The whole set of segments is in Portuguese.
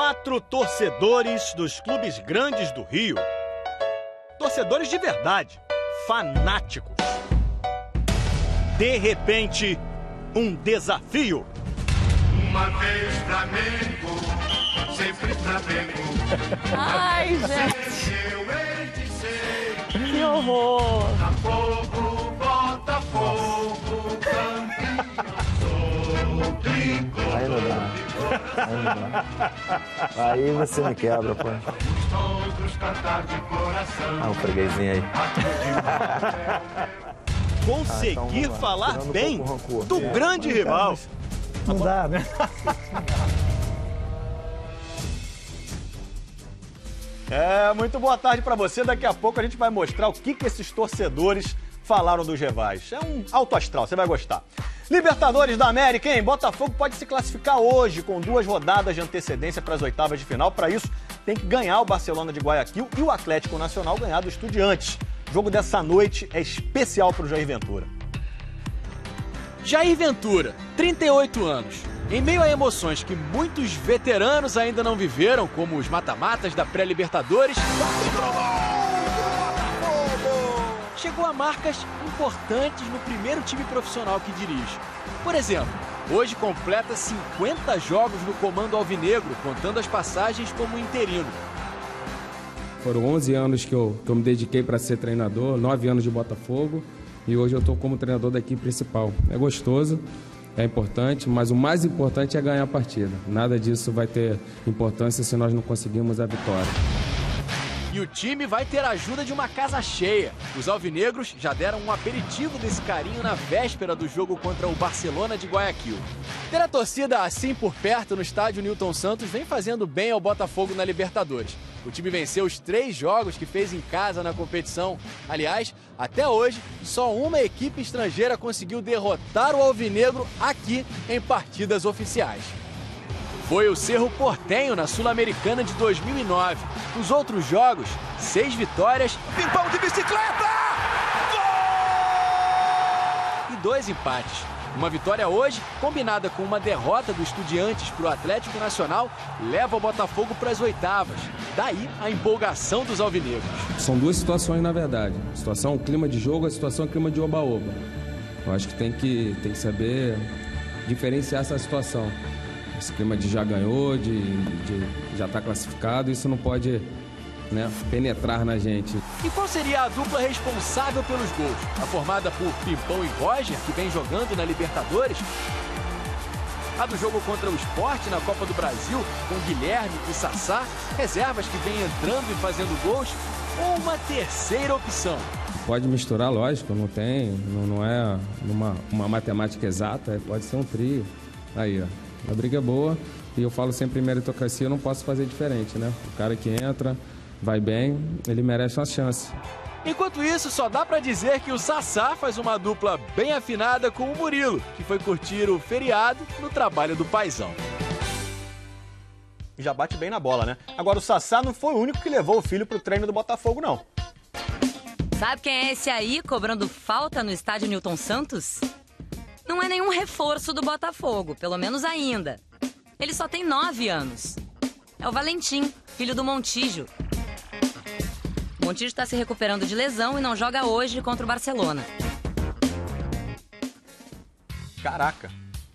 4 torcedores dos clubes grandes do Rio. Torcedores de verdade, fanáticos. De repente, um desafio. Uma vez Flamengo, sempre Flamengo. Ai, gente. Que horror. Botafogo, Botafogo, campeão, tricolor. Aí não dá. Aí não dá. Aí você me quebra, pô. Todos cantar de coração. Ah, um freguesinho aí. Conseguir então falar tirando bem um pouco o rancor. do grande rival. Não dá, né? Muito boa tarde pra você. Daqui a pouco a gente vai mostrar o que esses torcedores falaram dos rivais. É um alto astral, você vai gostar. Libertadores da América, hein? Botafogo pode se classificar hoje com 2 rodadas de antecedência para as oitavas de final. Para isso, tem que ganhar o Barcelona de Guayaquil e o Atlético Nacional ganhar do Estudiantes. O jogo dessa noite é especial para o Jair Ventura. Jair Ventura, 38 anos. Em meio a emoções que muitos veteranos ainda não viveram, como os mata-matas da pré-Libertadores, chegou a marcas importantes no primeiro time profissional que dirige. Por exemplo, hoje completa 50 jogos no comando alvinegro, contando as passagens como interino. Foram 11 anos que eu me dediquei para ser treinador, 9 anos de Botafogo, e hoje eu estou como treinador da equipe principal. É gostoso, é importante, mas o mais importante é ganhar a partida. Nada disso vai ter importância se nós não conseguirmos a vitória. E o time vai ter a ajuda de uma casa cheia. Os alvinegros já deram um aperitivo desse carinho na véspera do jogo contra o Barcelona de Guayaquil. Ter a torcida assim por perto no estádio Newton Santos vem fazendo bem ao Botafogo na Libertadores. O time venceu os 3 jogos que fez em casa na competição. Aliás, até hoje, só uma equipe estrangeira conseguiu derrotar o alvinegro aqui em partidas oficiais. Foi o Cerro Porteño na Sul-Americana de 2009. Nos outros jogos, 6 vitórias, pimpão de bicicleta! Gol! E 2 empates. Uma vitória hoje, combinada com uma derrota do Estudiantes para o Atlético Nacional, leva o Botafogo para as oitavas. Daí a empolgação dos alvinegros. São 2 situações, na verdade. A situação, o clima de jogo, a situação, o clima de oba-oba. Eu acho que tem que saber diferenciar essa situação. Esse clima de já ganhou, de já está classificado, isso não pode, né, penetrar na gente. E qual seria a dupla responsável pelos gols? A formada por Pimpão e Roger, que vem jogando na Libertadores? A do jogo contra o Sport na Copa do Brasil, com Guilherme e Sassá, reservas que vêm entrando e fazendo gols? Ou uma terceira opção? Pode misturar, lógico, não é uma matemática exata, pode ser um trio. Aí, ó. A briga é boa e eu falo sempre em meritocracia, eu não posso fazer diferente, né? O cara que entra, vai bem, ele merece uma chance. Enquanto isso, só dá pra dizer que o Sassá faz uma dupla bem afinada com o Murilo, que foi curtir o feriado no trabalho do paizão. Já bate bem na bola, né? Agora, o Sassá não foi o único que levou o filho pro treino do Botafogo, não. Sabe quem é esse aí cobrando falta no estádio Newton Santos? Não é nenhum reforço do Botafogo, pelo menos ainda. Ele só tem 9 anos. É o Valentim, filho do Montijo. O Montijo está se recuperando de lesão e não joga hoje contra o Barcelona. Caraca,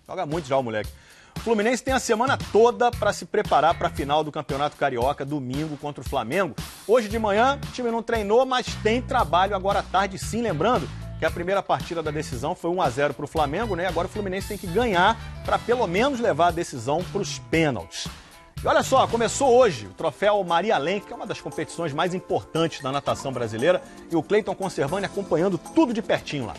joga muito já o moleque. O Fluminense tem a semana toda para se preparar para a final do Campeonato Carioca, domingo contra o Flamengo. Hoje de manhã, o time não treinou, mas tem trabalho agora à tarde sim, lembrando que a primeira partida da decisão foi 1-0 para o Flamengo, né? Agora o Fluminense tem que ganhar para pelo menos levar a decisão para os pênaltis. E olha só, começou hoje o troféu Maria Lenk, que é uma das competições mais importantes da natação brasileira, e o Cleiton Conservani acompanhando tudo de pertinho lá.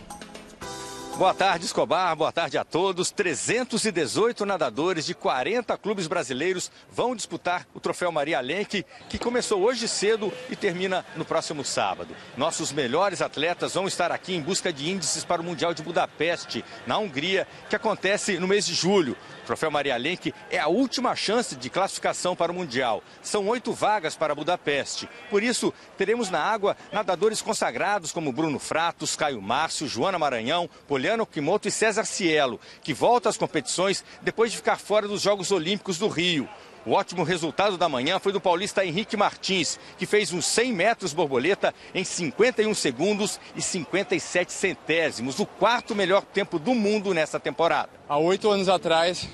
Boa tarde, Escobar. Boa tarde a todos. 318 nadadores de 40 clubes brasileiros vão disputar o troféu Maria Lenk, que começou hoje cedo e termina no próximo sábado. Nossos melhores atletas vão estar aqui em busca de índices para o Mundial de Budapeste, na Hungria, que acontece no mês de julho. O troféu Maria Lenk é a última chance de classificação para o Mundial. São 8 vagas para Budapeste. Por isso, teremos na água nadadores consagrados como Bruno Fratos, Caio Márcio, Joana Maranhão, Poliana Okimoto e César Cielo, que volta às competições depois de ficar fora dos Jogos Olímpicos do Rio. O ótimo resultado da manhã foi do paulista Henrique Martins, que fez uns 100 metros borboleta em 51 segundos e 57 centésimos, o quarto melhor tempo do mundo nessa temporada. Há 8 anos atrás,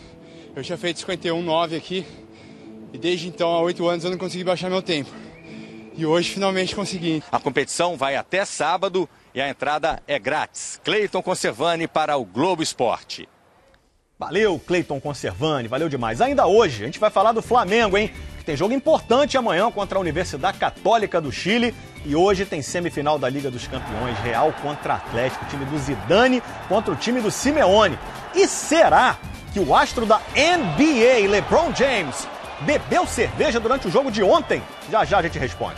eu tinha feito 51,9 aqui, e desde então, há 8 anos, eu não consegui baixar meu tempo. E hoje, finalmente, consegui. A competição vai até sábado e a entrada é grátis. Cleiton Conservani para o Globo Esporte. Valeu, Cleiton Conservani, valeu demais. Ainda hoje, a gente vai falar do Flamengo, hein? Que tem jogo importante amanhã contra a Universidade Católica do Chile. E hoje tem semifinal da Liga dos Campeões, Real contra Atlético, o time do Zidane contra o time do Simeone. E será que o astro da NBA, LeBron James, bebeu cerveja durante o jogo de ontem? Já já a gente responde.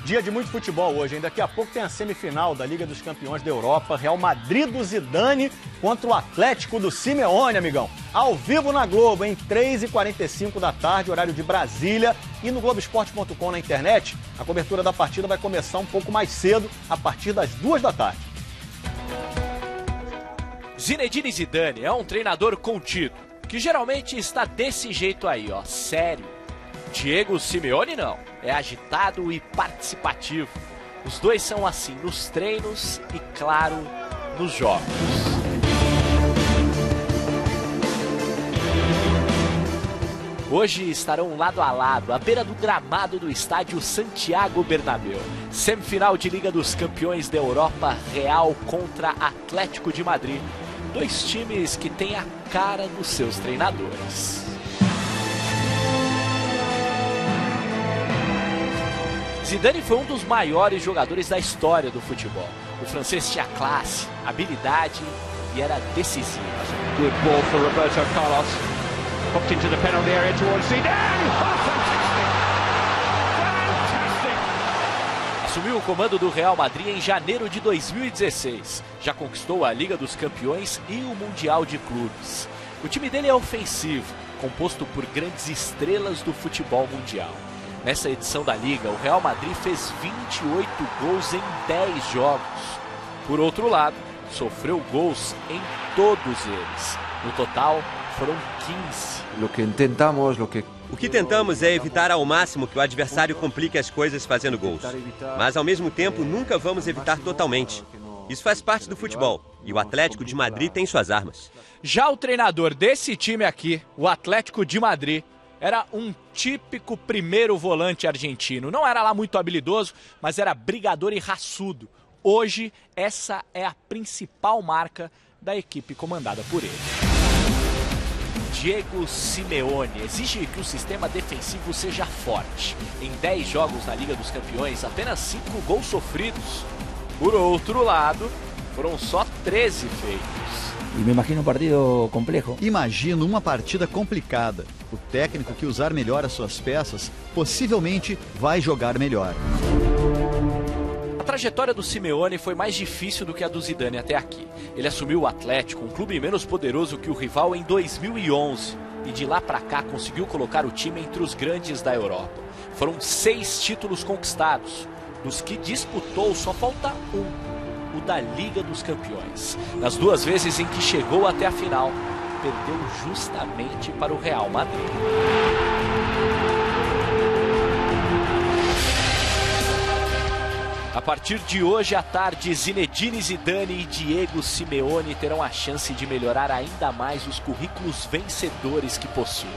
Dia de muito futebol hoje, hein? Daqui a pouco tem a semifinal da Liga dos Campeões da Europa, Real Madrid do Zidane contra o Atlético do Simeone, amigão. Ao vivo na Globo, em 3h45 da tarde, horário de Brasília, e no Globoesporte.com na internet. A cobertura da partida vai começar um pouco mais cedo, a partir das 2 da tarde. Zinedine Zidane é um treinador contido, que geralmente está desse jeito aí, ó, sério. Diego Simeone não, é agitado e participativo. Os dois são assim nos treinos e, claro, nos jogos. Hoje estarão lado a lado, à beira do gramado do estádio Santiago Bernabéu. Semifinal de Liga dos Campeões da Europa, Real contra Atlético de Madrid. Dois times que têm a cara dos seus treinadores. Zidane foi um dos maiores jogadores da história do futebol. O francês tinha classe, habilidade e era decisivo. Good ball for Roberto Carlos. Popped into the penalty area towards Zidane. Assumiu o comando do Real Madrid em janeiro de 2016. Já conquistou a Liga dos Campeões e o Mundial de Clubes. O time dele é ofensivo, composto por grandes estrelas do futebol mundial. Nessa edição da Liga, o Real Madrid fez 28 gols em 10 jogos. Por outro lado, sofreu gols em todos eles. No total, foram 15. O que tentamos é evitar ao máximo que o adversário complique as coisas fazendo gols. Mas, ao mesmo tempo, nunca vamos evitar totalmente. Isso faz parte do futebol. E o Atlético de Madrid tem suas armas. Já o treinador desse time aqui, o Atlético de Madrid, era um típico primeiro volante argentino. Não era lá muito habilidoso, mas era brigador e raçudo. Hoje, essa é a principal marca da equipe comandada por ele. Diego Simeone exige que o sistema defensivo seja forte. Em 10 jogos na Liga dos Campeões, apenas 5 gols sofridos. Por outro lado, foram só 13 feitos. E me imagino um partido complexo. Imagino uma partida complicada. O técnico que usar melhor as suas peças possivelmente vai jogar melhor. A trajetória do Simeone foi mais difícil do que a do Zidane até aqui. Ele assumiu o Atlético, um clube menos poderoso que o rival, em 2011. E de lá pra cá conseguiu colocar o time entre os grandes da Europa. Foram 6 títulos conquistados. Dos que disputou, só falta um. O da Liga dos Campeões. Nas 2 vezes em que chegou até a final, perdeu justamente para o Real Madrid. A partir de hoje à tarde, Zinedine Zidane e Diego Simeone terão a chance de melhorar ainda mais os currículos vencedores que possuem.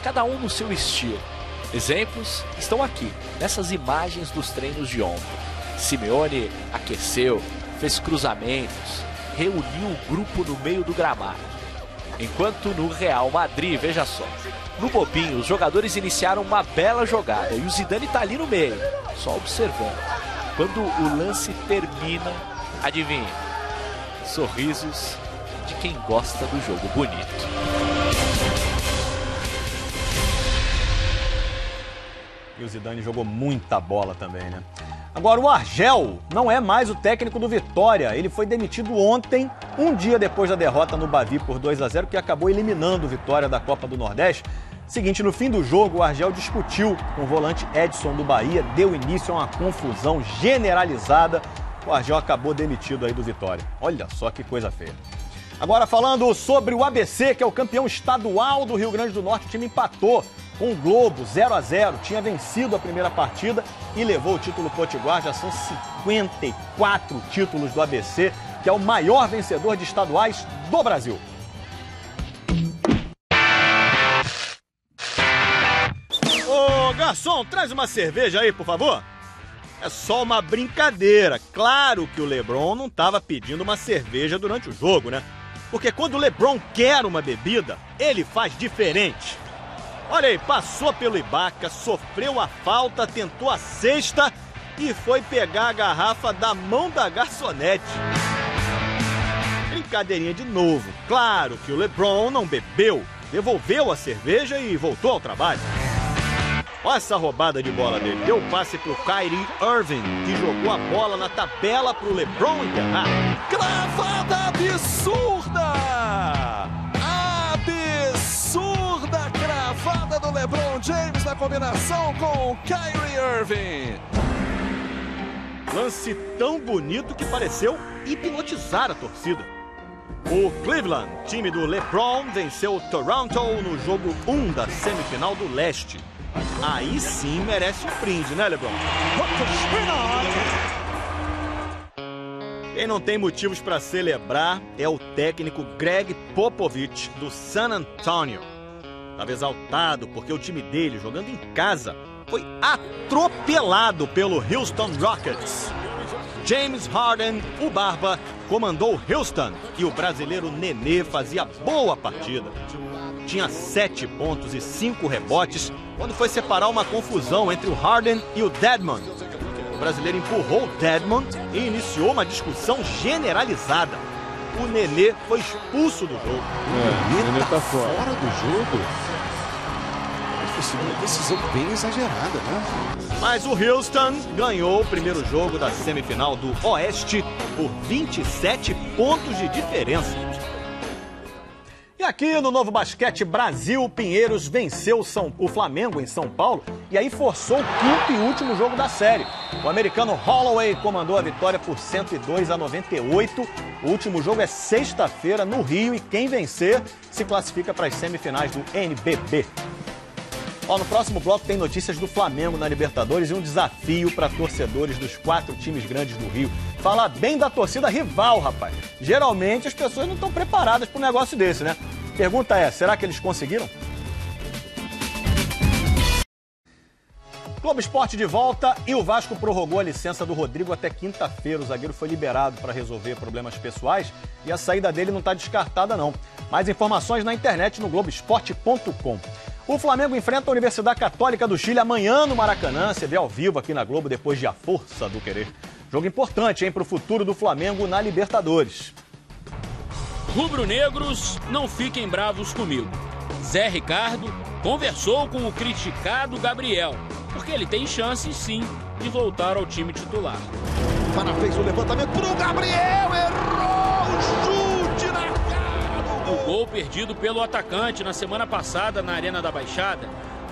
Cada um no seu estilo. Exemplos estão aqui, nessas imagens dos treinos de ontem. Simeone aqueceu, fez cruzamentos, reuniu o grupo no meio do gramado. Enquanto no Real Madrid, veja só, no bobinho os jogadores iniciaram uma bela jogada e o Zidane está ali no meio, só observando. Quando o lance termina, adivinha? Sorrisos de quem gosta do jogo bonito. E o Zidane jogou muita bola também, né? Agora, o Argel não é mais o técnico do Vitória. Ele foi demitido ontem, um dia depois da derrota no Bavi por 2-0, que acabou eliminando o Vitória da Copa do Nordeste. Seguinte, no fim do jogo, o Argel discutiu com o volante Edson do Bahia, deu início a uma confusão generalizada O Argel acabou demitido aí do Vitória. Olha só que coisa feia. Agora falando sobre o ABC, que é o campeão estadual do Rio Grande do Norte, o time empatou com o Globo 0-0, tinha vencido a primeira partida e levou o título potiguar. Já são 54 títulos do ABC, que é o maior vencedor de estaduais do Brasil. Ô, garçom, traz uma cerveja aí, por favor. É só uma brincadeira. Claro que o LeBron não estava pedindo uma cerveja durante o jogo, né? Porque quando o LeBron quer uma bebida, ele faz diferente. Olha aí, passou pelo Ibaka, sofreu a falta, tentou a cesta e foi pegar a garrafa da mão da garçonete. Brincadeirinha de novo. Claro que o LeBron não bebeu, devolveu a cerveja e voltou ao trabalho. Olha essa roubada de bola dele. Deu passe pro Kyrie Irving, que jogou a bola na tabela pro LeBron enterrar. Cravada absurda! Absurda cravada do LeBron James na combinação com o Kyrie Irving. Lance tão bonito que pareceu hipnotizar a torcida. O Cleveland, time do LeBron, venceu o Toronto no jogo 1 da semifinal do Leste. Aí sim merece um brinde, né, LeBron? Quem não tem motivos para celebrar é o técnico Greg Popovich, do San Antonio. Estava exaltado porque o time dele, jogando em casa, foi atropelado pelo Houston Rockets. James Harden, o Barba, comandou Houston e o brasileiro Nenê fazia boa partida. Tinha 7 pontos e 5 rebotes quando foi separar uma confusão entre o Harden e o Dedmon. O brasileiro empurrou o Dedmon e iniciou uma discussão generalizada. O Nenê foi expulso do jogo. O Nenê tá fora do jogo? Foi uma decisão bem exagerada, né? Mas o Houston ganhou o primeiro jogo da semifinal do Oeste por 27 pontos de diferença. E aqui no Novo Basquete Brasil, Pinheiros venceu o Flamengo em São Paulo e aí forçou o quinto e último jogo da série. O americano Holloway comandou a vitória por 102-98. O último jogo é sexta-feira no Rio e quem vencer se classifica para as semifinais do NBB. No próximo bloco tem notícias do Flamengo na Libertadores e um desafio para torcedores dos 4 times grandes do Rio. Falar bem da torcida rival, rapaz. Geralmente as pessoas não estão preparadas para um negócio desse, né? Pergunta é, será que eles conseguiram? Globo Esporte de volta e o Vasco prorrogou a licença do Rodrigo até quinta-feira. O zagueiro foi liberado para resolver problemas pessoais e a saída dele não está descartada, não. Mais informações na internet no Globoesporte.com. O Flamengo enfrenta a Universidade Católica do Chile amanhã no Maracanã. Você vê ao vivo aqui na Globo depois de A Força do Querer. Jogo importante, hein, para o futuro do Flamengo na Libertadores. Rubro-negros, não fiquem bravos comigo. Zé Ricardo conversou com o criticado Gabriel, porque ele tem chance, sim, de voltar ao time titular. Fana fez o levantamento pro Gabriel, errou o chute na cara. O gol perdido pelo atacante na semana passada na Arena da Baixada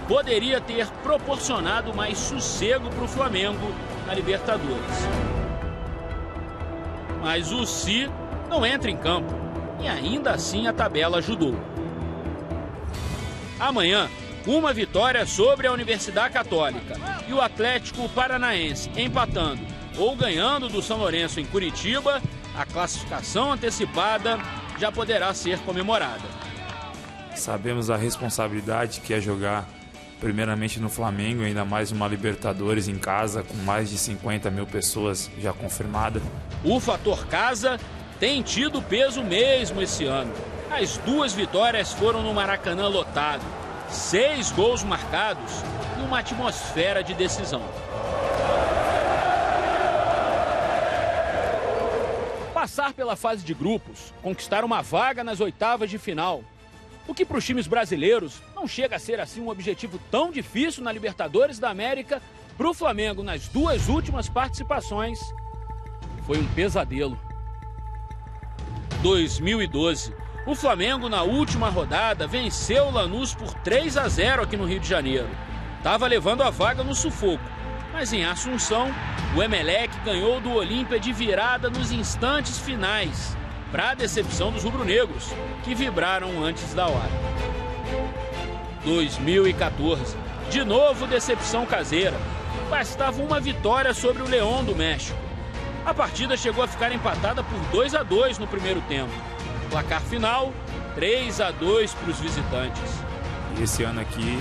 poderia ter proporcionado mais sossego para o Flamengo na Libertadores. Mas o Si não entra em campo e ainda assim a tabela ajudou. Amanhã, uma vitória sobre a Universidade Católica e o Atlético Paranaense empatando ou ganhando do São Lourenço em Curitiba, a classificação antecipada já poderá ser comemorada. Sabemos a responsabilidade que é jogar primeiramente no Flamengo, ainda mais uma Libertadores em casa, com mais de 50 mil pessoas já confirmadas. O fator casa tem tido peso mesmo esse ano. As 2 vitórias foram no Maracanã lotado, 6 gols marcados e uma atmosfera de decisão. Passar pela fase de grupos, conquistar uma vaga nas oitavas de final. O que para os times brasileiros não chega a ser assim um objetivo tão difícil na Libertadores da América, para o Flamengo nas 2 últimas participações foi um pesadelo. 2012, o Flamengo na última rodada venceu o Lanús por 3-0 aqui no Rio de Janeiro. Estava levando a vaga no sufoco Mas em Assunção, o Emelec ganhou do Olímpia de virada nos instantes finais, para a decepção dos rubro-negros, que vibraram antes da hora. 2014, de novo decepção caseira. Bastava uma vitória sobre o León do México. A partida chegou a ficar empatada por 2-2 no primeiro tempo. Placar final, 3-2 para os visitantes. E esse ano aqui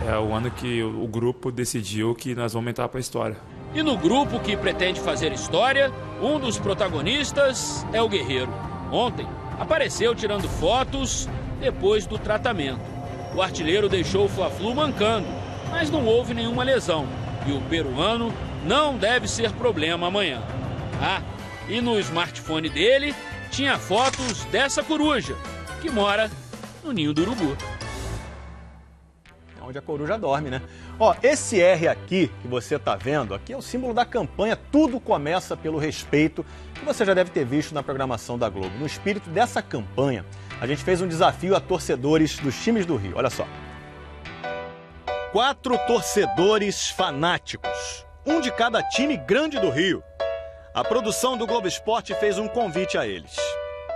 é o ano que o grupo decidiu que nós vamos entrar para a história. E no grupo que pretende fazer história, um dos protagonistas é o Guerreiro. Ontem, apareceu tirando fotos depois do tratamento. O artilheiro deixou o Fla-Flu mancando, mas não houve nenhuma lesão. E o peruano não deve ser problema amanhã. Ah, e no smartphone dele tinha fotos dessa coruja, que mora no Ninho do Urubu. Onde a coruja dorme, né? Ó, esse R aqui que você tá vendo, aqui é o símbolo da campanha Tudo Começa pelo Respeito, que você já deve ter visto na programação da Globo. No espírito dessa campanha, a gente fez um desafio a torcedores dos times do Rio. Olha só. 4 torcedores fanáticos, um de cada time grande do Rio. A produção do Globo Esporte fez um convite a eles.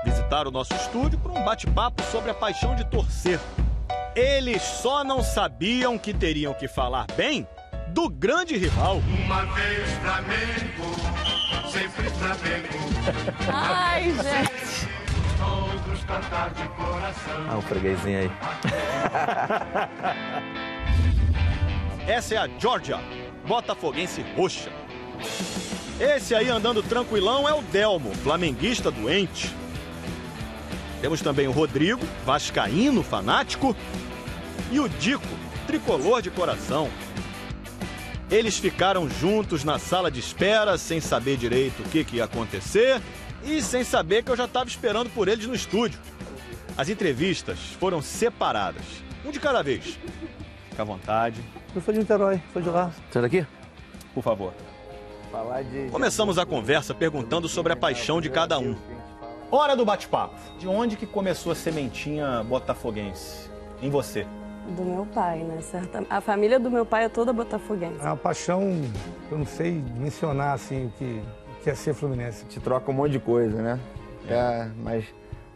Visitaram o nosso estúdio para um bate-papo sobre a paixão de torcer. Eles só não sabiam que teriam que falar bem do grande rival. Uma vez Flamengo, sempre Flamengo. Ai, gente. Todos cantar de coração. Ah, um freguesinho aí. Essa é a Georgia, botafoguense roxa. Esse aí andando tranquilão é o Delmo, flamenguista doente. Temos também o Rodrigo, vascaíno fanático, e o Dico, tricolor de coração. Eles ficaram juntos na sala de espera, sem saber direito o que ia acontecer e sem saber que eu já estava esperando por eles no estúdio. As entrevistas foram separadas, um de cada vez. Fica à vontade. Eu sou de Niterói, sou de lá. Você é daqui? Por favor. Começamos a conversa perguntando sobre a paixão de cada um. Hora do bate-papo. De onde que começou a sementinha botafoguense? Em você? Do meu pai, né? A família do meu pai é toda botafoguense. É uma paixão, eu não sei mencionar assim o que é ser fluminense. Te troca um monte de coisa, né? Mas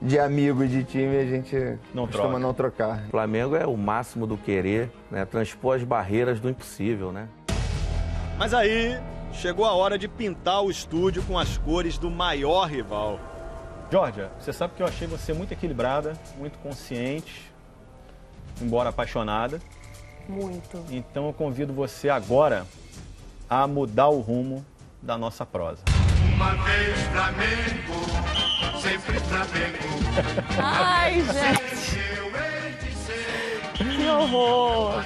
de amigo e de time a gente costuma não trocar. O Flamengo é o máximo do querer, né? Transpor as barreiras do impossível, né? Mas aí chegou a hora de pintar o estúdio com as cores do maior rival. Georgia, você sabe que eu achei você muito equilibrada, muito consciente, embora apaixonada. Muito. Então eu convido você agora a mudar o rumo da nossa prosa. Uma vez Flamengo, sempre Flamengo. Ai, gente. Que horror.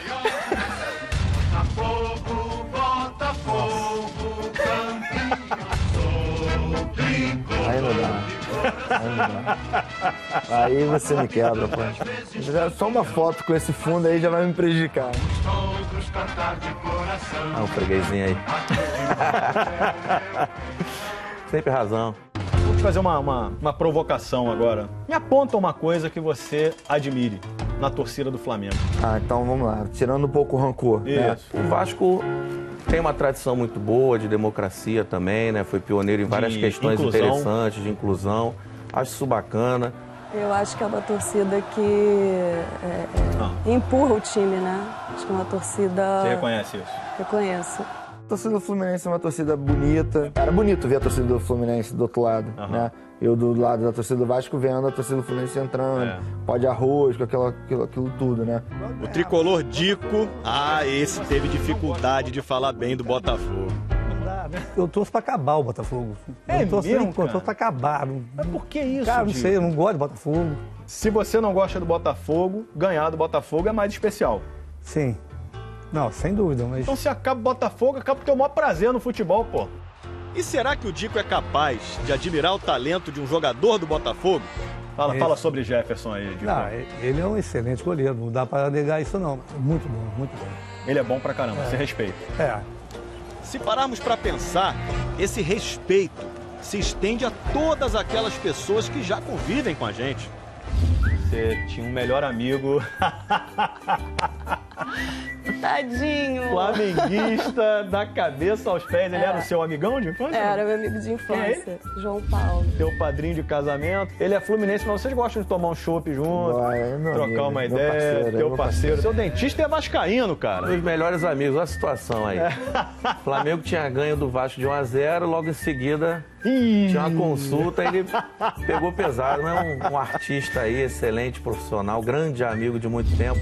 Botafogo, Botafogo, campeão, tricolor. Aí não dá. Aí você me quebra, pô. Só uma foto com esse fundo aí já vai me prejudicar. Todos cantar de coração. Ah, um freguesinho aí. Sempre razão. Vou te fazer uma provocação agora. Me aponta uma coisa que você admire na torcida do Flamengo. Ah, então vamos lá. Tirando um pouco o rancor. Né? O Vasco tem uma tradição muito boa de democracia também, né? Foi pioneiro em várias questões interessantes de inclusão. Acho isso bacana. Eu acho que é uma torcida que empurra o time, né? Acho que é uma torcida... Você reconhece isso? Reconheço. A torcida do Fluminense é uma torcida bonita. Era bonito ver a torcida do Fluminense do outro lado, né? Eu do lado da torcida do Vasco vendo a torcida do Fluminense entrando, pó de arroz, com aquilo tudo, né? O tricolor Dico, esse teve dificuldade de falar bem do Botafogo. Eu torço pra acabar o Botafogo. Eu torço pra acabar. Mas por que isso, Cara, não sei, eu não gosto de Botafogo. Se você não gosta do Botafogo, ganhar do Botafogo é mais especial. Sim. Não, sem dúvida, mas... Então se acaba o Botafogo, acaba o teu maior prazer no futebol, pô. E será que o Dico é capaz de admirar o talento de um jogador do Botafogo? Fala sobre Jefferson aí, Dico. Não, ele é um excelente goleiro, não dá pra negar isso não. Muito bom, muito bom. Ele é bom pra caramba, você respeita. Se pararmos pra pensar, esse respeito se estende a todas aquelas pessoas que já convivem com a gente. você tinha um melhor amigo. Tadinho. Flamenguista da cabeça aos pés. Ele era o seu amigão de infância? Era meu amigo de infância. João Paulo. Teu padrinho de casamento. Ele é fluminense, mas vocês gostam de tomar um chopp junto, trocar uma ideia. Teu parceiro. Seu dentista é vascaíno, cara. Meus melhores amigos, olha a situação aí. O Flamengo tinha ganho do Vasco de 1-0, logo em seguida tinha uma consulta, ele pegou pesado, né? Um artista aí, excelente, profissional, grande amigo de muito tempo.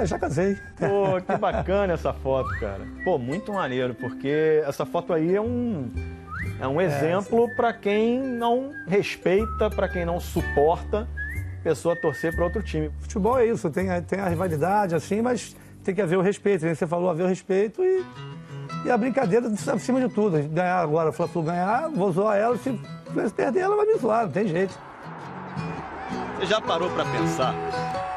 Já casei. Pô, que bacana essa foto, cara. Pô, muito maneiro, porque essa foto aí é um exemplo para quem não respeita, para quem não suporta pessoa torcer para outro time. Futebol é isso, tem a rivalidade, assim, mas tem que haver o respeito. Você falou, haver o respeito e a brincadeira acima de tudo. Ganhar agora, o Fla-Flu ganhar, vou zoar ela, se perder ela vai me zoar, não tem jeito. Você já parou para pensar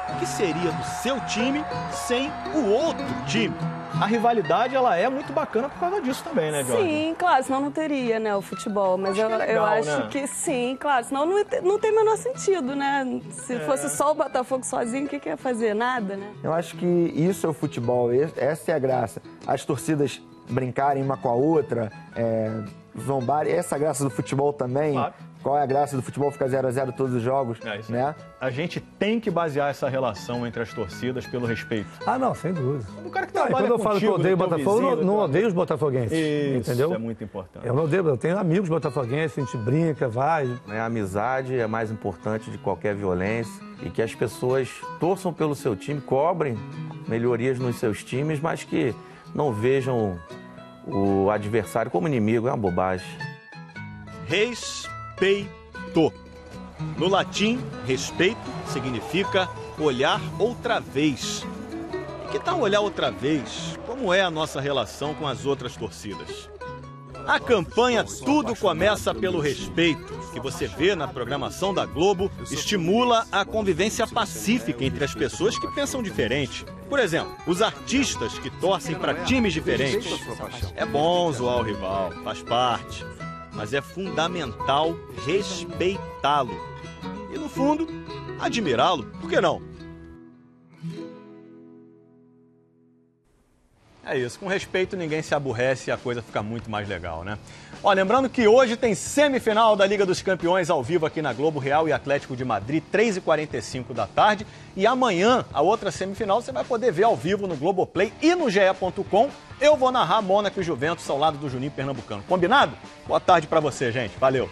o que seria do seu time sem o outro time? A rivalidade, ela é muito bacana por causa disso também, né, Jorge? Sim, claro, senão não teria, né, o futebol. Mas eu acho que sim, claro, senão não tem o menor sentido, né? Se fosse só o Botafogo sozinho, o que ia fazer? Nada, né? Eu acho que isso é o futebol, essa é a graça. As torcidas brincarem uma com a outra, zombarem, essa é a graça do futebol também. Claro. Qual é a graça do futebol ficar 0-0 todos os jogos, né? A gente tem que basear essa relação entre as torcidas pelo respeito. Ah, não, sem dúvida. O cara que trabalha quando eu falo que eu odeio o Botafogo, eu não odeio os botafoguenses, entendeu? Isso é muito importante. Eu não odeio, eu tenho amigos botafoguenses, a gente brinca, vai. A amizade é mais importante de qualquer violência e que as pessoas torçam pelo seu time, cobrem melhorias nos seus times, mas que não vejam o adversário como inimigo, é uma bobagem. Respeito. No latim, respeito significa olhar outra vez. E que tal olhar outra vez? Como é a nossa relação com as outras torcidas? A campanha Tudo Começa pelo Respeito, que você vê na programação da Globo, estimula a convivência pacífica entre as pessoas que pensam diferente. Por exemplo, os artistas que torcem para times diferentes. É bom zoar o rival, faz parte. Mas é fundamental respeitá-lo. E, no fundo, admirá-lo. Por que não? É isso. Com respeito, ninguém se aborrece e a coisa fica muito mais legal, né? Ó, lembrando que hoje tem semifinal da Liga dos Campeões ao vivo aqui na Globo, Real e Atlético de Madrid, 3h45 da tarde. E amanhã, a outra semifinal, você vai poder ver ao vivo no Globoplay e no ge.com. Eu vou narrar Mônaco e Juventus ao lado do Juninho Pernambucano. Combinado? Boa tarde pra você, gente. Valeu.